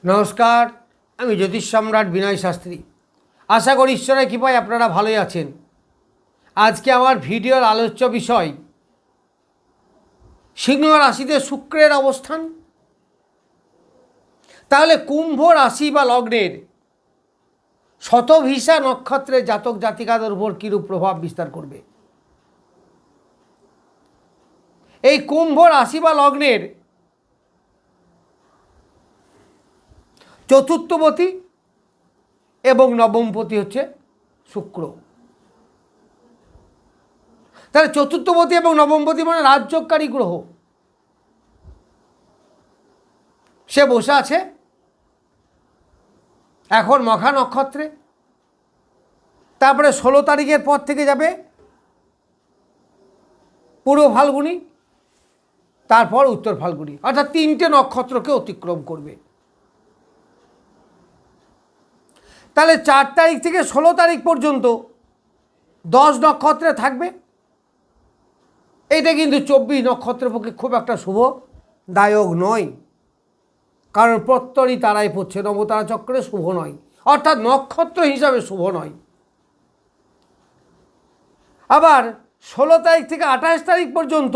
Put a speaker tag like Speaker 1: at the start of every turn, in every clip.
Speaker 1: নমস্কার, আমি জ্যোতিষ সম্রাট বিনয় শাস্ত্রী। আশা করি ঈশ্বরের কৃপায় আপনারা ভালোই আছেন। আজকে আমার ভিডিওর আলোচ্য বিষয় সিংহ রাশিতে শুক্রের অবস্থান। তাহলে কুম্ভ রাশি বা লগ্নের শতভিসা নক্ষত্রের জাতক জাতিকাদের উপর কীরূপ প্রভাব বিস্তার করবে। এই কুম্ভ রাশি বা লগ্নের চতুর্থপতি এবং নবমপতি হচ্ছে শুক্র। তাহলে চতুর্থপতি এবং নবমপতি মানে রাজযোগকারী গ্রহ। সে বসে আছে এখন মঘা নক্ষত্রে, তারপরে 16 তারিখের পর থেকে যাবে পূর্ব ফাল্গুনি, তারপর উত্তর ফাল্গুনি, অর্থাৎ 3টে নক্ষত্রকে অতিক্রম করবে। তাহলে 4 তারিখ থেকে 16 তারিখ পর্যন্ত 10 নক্ষত্রে থাকবে। এটা কিন্তু 24 নক্ষত্রের পক্ষে খুব একটা শুভদায়ক নয়, কারণ প্রত্যরই তারাই পড়ছে, নবতারা চক্রে শুভ নয়, অর্থাৎ নক্ষত্র হিসাবে শুভ নয়। আবার 16 তারিখ থেকে 28 তারিখ পর্যন্ত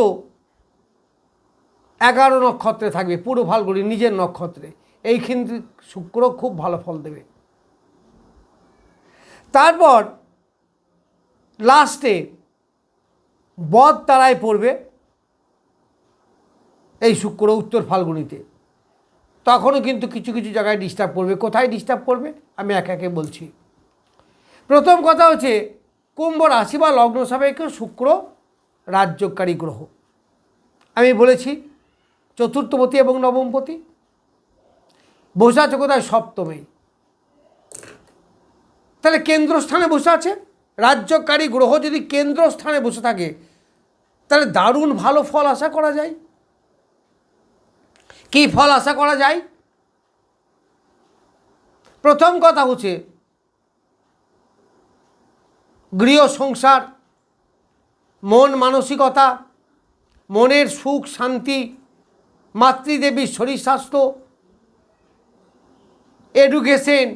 Speaker 1: 11 নক্ষত্রে থাকবে পূর্ব ফাল্গুনি, নিজের নক্ষত্রে। এই কিন্তু শুক্র খুব ভালো ফল দেবে। তারপর লাস্টে বদ তারায় পড়বে এই শুক্র উত্তর ফাল্গুনিতে। তখনও কিন্তু কিছু কিছু জায়গায় ডিস্টার্ব করবে। কোথায় ডিস্টার্ব করবে আমি একে একে বলছি। প্রথম কথা হচ্ছে কুম্ভ রাশি বা লগ্ন সাপেক্ষ শুক্র রাজযোগকারী গ্রহ। আমি বলেছি চতুর্থপতি এবং নবমপতি। বসে আছে কোথায়? সপ্তমে। তাহলে কেন্দ্রস্থানে বসে আছে। রাজ্যকারী গ্রহ যদি কেন্দ্রস্থানে বসে থাকে তাহলে দারুণ ভালো ফল আশা করা যায়। কি ফল আশা করা যায়? প্রথম কথা হচ্ছে গৃহ সংসার, মন মানসিকতা, মনের সুখ শান্তি, মাতৃদেবীর শরীর স্বাস্থ্য, এডুকেশন,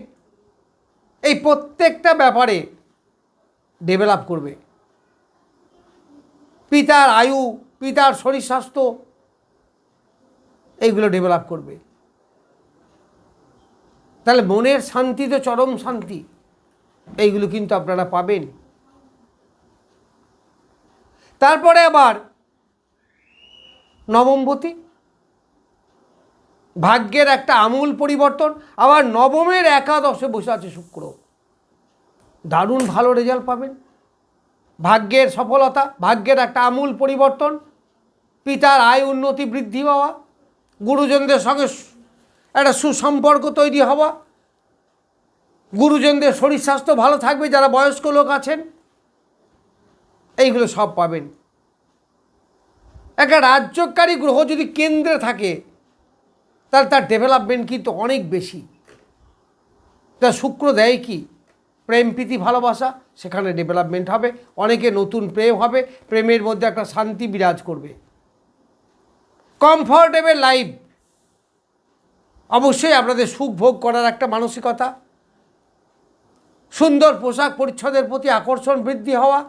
Speaker 1: এই প্রত্যেকটা ব্যাপারে ডেভেলপ করবে। পিতার আয়ু, পিতার শরীর স্বাস্থ্য, এইগুলো ডেভেলপ করবে। তাহলে মনের শান্তি তো চরম শান্তি, এইগুলো কিন্তু আপনারা পাবেন। তারপরে আবার নবমপতি, ভাগ্যের একটা আমূল পরিবর্তন। আবার নবমের একাদশে বসে আছে শুক্র, দারুণ ভালো রেজাল্ট পাবেন। ভাগ্যের সফলতা, ভাগ্যের একটা আমূল পরিবর্তন, পিতার আয় উন্নতি বৃদ্ধি পাওয়া, গুরুজনদের সঙ্গে একটা সুসম্পর্ক তৈরি হওয়া, গুরুজনদের শরীর স্বাস্থ্য ভালো থাকবে, যারা বয়স্ক লোক আছেন, এইগুলো সব পাবেন। একটা রাজ্যকারী গ্রহ যদি কেন্দ্রে থাকে তাহলে তার ডেভেলপমেন্ট কিন্তু অনেক বেশি। তা শুক্র দেয় কি? প্রেম প্রীতি ভালোবাসা, সেখানে ডেভেলপমেন্ট হবে। অনেকে নতুন প্রেম হবে, প্রেমের মধ্যে একটা শান্তি বিরাজ করবে। কমফর্টেবল লাইফ, অবশ্যই আপনাদের সুখ ভোগ করার একটা মানসিকতা, সুন্দর পোশাক পরিচ্ছদের প্রতি আকর্ষণ বৃদ্ধি হওয়া,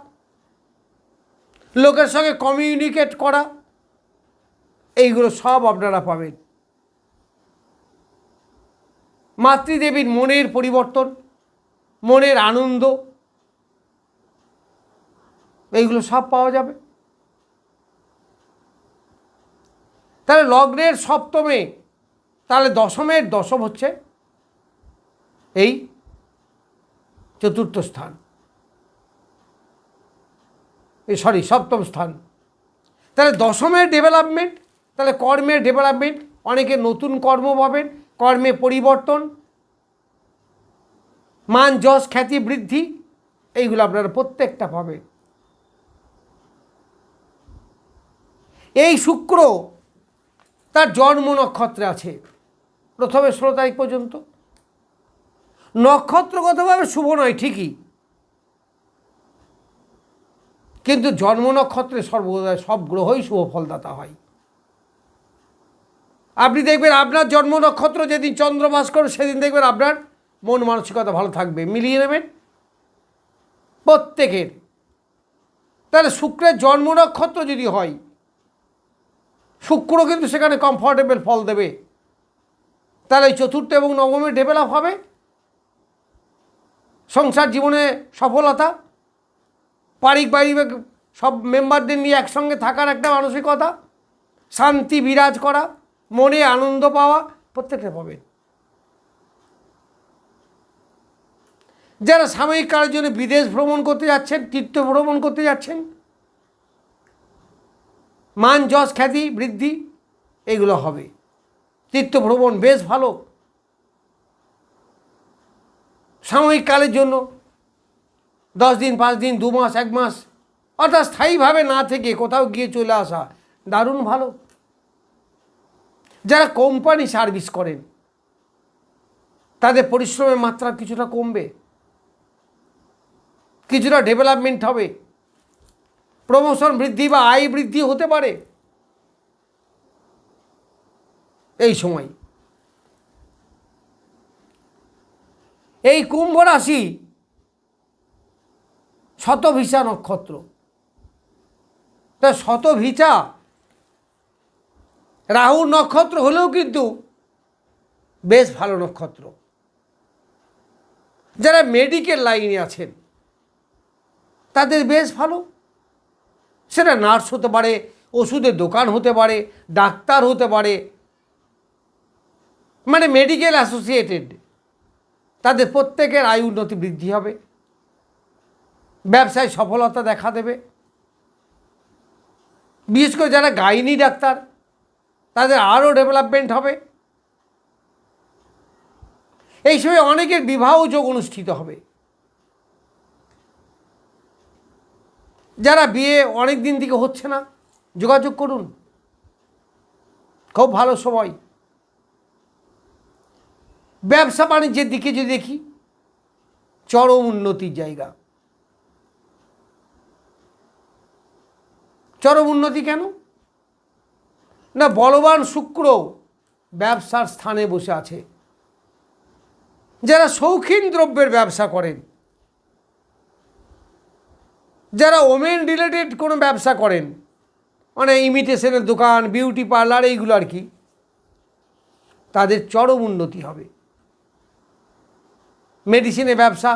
Speaker 1: লোকের সঙ্গে কমিউনিকেট করা, এইগুলো সব আপনারা পাবেন। মাতৃদেবীর মনের পরিবর্তন, মনের আনন্দ, এইগুলো সব পাওয়া যাবে। তাহলে লগ্নের সপ্তমে, তাহলে দশমের দশম হচ্ছে এই চতুর্থ স্থান, সপ্তম স্থান। তাহলে দশমের ডেভেলপমেন্ট, তাহলে কর্মের ডেভেলপমেন্ট, অনেকে নতুন কর্ম পাবেন, কর্মে পরিবর্তন, মান যশ খ্যাতি বৃদ্ধি, এইগুলো আপনারা প্রত্যেকটা পাবেন। এই শুক্র তার জন্ম নক্ষত্রে আছে প্রথমে 16 তারিখ পর্যন্ত। নক্ষত্রগতভাবে শুভ নয় ঠিকই, কিন্তু জন্ম নক্ষত্রে সর্বদা সব গ্রহই শুভ ফলদাতা হয়। আপনি দেখবেন আপনার জন্ম নক্ষত্র যেদিন চন্দ্রভাস্কর, সেদিন দেখবেন আপনার মন মানসিকতা ভালো থাকবে। মিলিয়ে নেবেন প্রত্যেকের। তাহলে শুক্রের জন্ম নক্ষত্র যদি হয়, শুক্র কিন্তু সেখানে কমফর্টেবল ফল দেবে। তাহলে চতুর্থ এবং নবমে ডেভেলপ হবে, সংসার জীবনে সফলতা, পারিবারিক সব মেম্বারদের নিয়ে একসঙ্গে থাকার একটা মানসিকতা, শান্তি বিরাজ করা, মনে আনন্দ পাওয়া, প্রত্যেকটা পাবেন। যারা সাময়িক কালের জন্য বিদেশ ভ্রমণ করতে যাচ্ছেন, তীর্থ ভ্রমণ করতে যাচ্ছেন, মান যশ খ্যাতি বৃদ্ধি এগুলো হবে। তীর্থ ভ্রমণ বেশ ভালো সাময়িক কালের জন্য, 10 দিন 5 দিন 2 মাস 1 মাস, অর্থাৎ স্থায়ীভাবে না থেকে কোথাও গিয়ে চলে আসা দারুণ ভালো। যারা কোম্পানি সার্ভিস করেন তাদের পরিশ্রমের মাত্রা কিছুটা কমবে, কিছুটা ডেভেলপমেন্ট হবে, প্রমোশন বৃদ্ধি বা আয় বৃদ্ধি হতে পারে এই সময়। এই কুম্ভ রাশি শতভিসা নক্ষত্র। তা শতভিসা রাহু নক্ষত্র হলেও কিন্তু বেশ ভালো নক্ষত্র। যারা মেডিকেল লাইনে আছেন তাদের বেশ ভালো, সেটা নার্স হতে পারে, ওষুধের দোকান হতে পারে, ডাক্তার হতে পারে, মানে মেডিকেল অ্যাসোসিয়েটেড, তাদের প্রত্যেকের আয় উন্নতি বৃদ্ধি হবে, ব্যবসায় সফলতা দেখা দেবে। বিশেষ করে যারা গাইনি ডাক্তার তাদের আরও ডেভেলপমেন্ট হবে। এই সময় অনেকের বিবাহ যোগ অনুষ্ঠিত হবে। যারা বিয়ে অনেক দিন থেকে হচ্ছে না, যোগাযোগ করুন, খুব ভালো সময়। ব্যবসা বাণিজ্যের দিকে যদি দেখি, চরম উন্নতির জায়গা। চরম উন্নতি কেন না, বলবান শুক্র ব্যবসার স্থানে বসে আছে। যারা শৌখিন দ্রব্যের ব্যবসা করেন, যারা ওমেন রিলেটেড কোনো ব্যবসা করেন, মানে ইমিটেশনের দোকান, বিউটি পার্লার, এইগুলো আর কি, তাদের চরম উন্নতি হবে। মেডিসিনের ব্যবসা,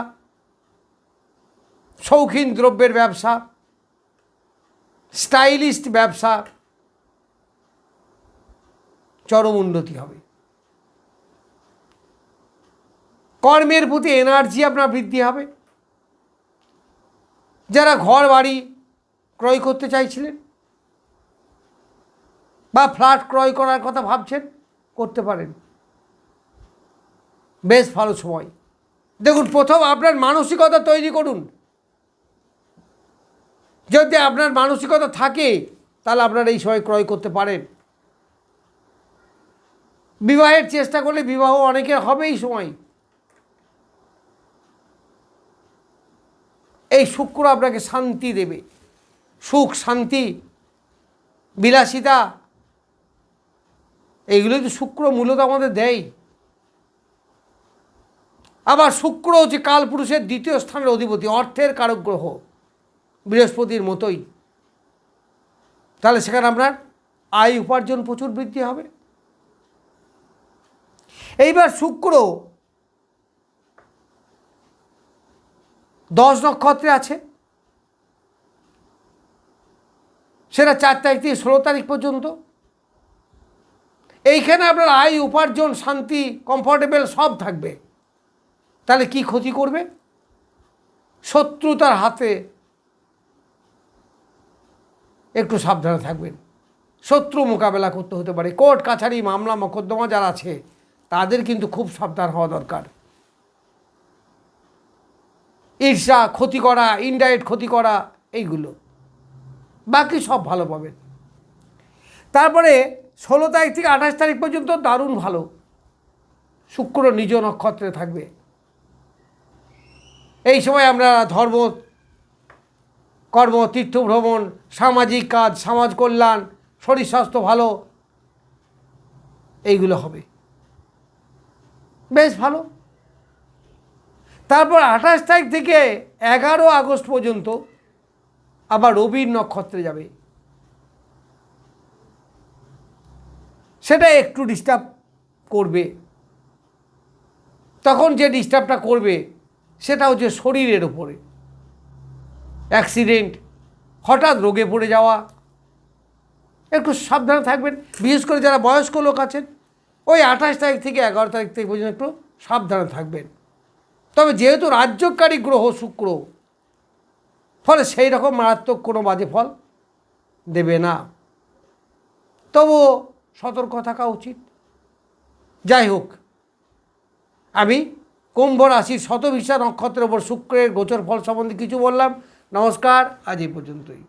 Speaker 1: শৌখিন দ্রব্যের ব্যবসা, স্টাইলিস্ট ব্যবসা, চরম উন্নতি হবে। কর্মের প্রতি এনার্জি আপনার বৃদ্ধি হবে। যারা ঘর বাড়ি ক্রয় করতে চাইছিলেন বা ফ্ল্যাট ক্রয় করার কথা ভাবছেন, করতে পারেন, বেশ ভালো সময়। দেখুন, প্রথম আপনার মানসিকতা তৈরি করুন। যদি আপনার মানসিকতা থাকে তাহলে আপনারা এই সময় ক্রয় করতে পারেন। বিবাহের চেষ্টা করলে বিবাহ অনেকের হবে এই সময়। এই শুক্র আপনাকে শান্তি দেবে, সুখ শান্তি বিলাসিতা, এইগুলোই তো শুক্র মূলত আমাদের দেয়। আবার শুক্র হচ্ছে কালপুরুষের দ্বিতীয় স্থানের অধিপতি, অর্থের কারক গ্রহ, বৃহস্পতির মতোই। তাহলে সেখানে আপনার আয় উপার্জন প্রচুর বৃদ্ধি হবে। এইবার শুক্র 10 নক্ষত্রে আছে, সেটা 4 তারিখ থেকে 16 তারিখ পর্যন্ত। এইখানে আপনার আয় উপার্জন শান্তি কমফর্টেবল সব থাকবে। তাহলে কি ক্ষতি করবে? শত্রুতার হাতে একটু সাবধানে থাকবেন। শত্রু মোকাবেলা করতে হতে পারে। কোর্ট কাছারি মামলা মোকদ্দমা যারা আছে তাদের কিন্তু খুব সাবধান হওয়া দরকার। ঈর্ষা, ক্ষতি করা, ইনডাইরেক্ট ক্ষতি করা, এইগুলো। বাকি সব ভালো পাবেন। তারপরে 16 তারিখ থেকে 28 তারিখ পর্যন্ত দারুণ ভালো, শুক্র নিজ নক্ষত্রে থাকবে। এই সময় আমরা ধর্ম, কর্ম, তীর্থ ভ্রমণ, সামাজিক কাজ, সমাজ কল্যাণ, শরীর স্বাস্থ্য ভালো, এইগুলো হবে, বেশ ভালো। তারপর 28 তারিখ থেকে 11 আগস্ট পর্যন্ত আবার রবির নক্ষত্রে যাবে, সেটা একটু ডিস্টার্ব করবে। তখন যে ডিস্টার্বটা করবে সেটা হচ্ছে শরীরের ওপরে, অ্যাক্সিডেন্ট, হঠাৎ রোগে পড়ে যাওয়া, একটু সাবধানে থাকবেন। বিশেষ করে যারা বয়স্ক লোক আছেন, ওই 28 তারিখ থেকে 11 তারিখ থেকে পর্যন্ত একটু সাবধানে থাকবেন। তবে যেহেতু রাজ্যকারী গ্রহ শুক্র, ফলে সেই রকম মারাত্মক কোনো বাজে ফল দেবে না, তবুও সতর্ক থাকা উচিত। যাই হোক, আমি কুম্ভ রাশির শতভিষা নক্ষত্রের ওপর শুক্রের গোচর ফল সম্বন্ধে কিছু বললাম। নমস্কার, আজ এই পর্যন্তই।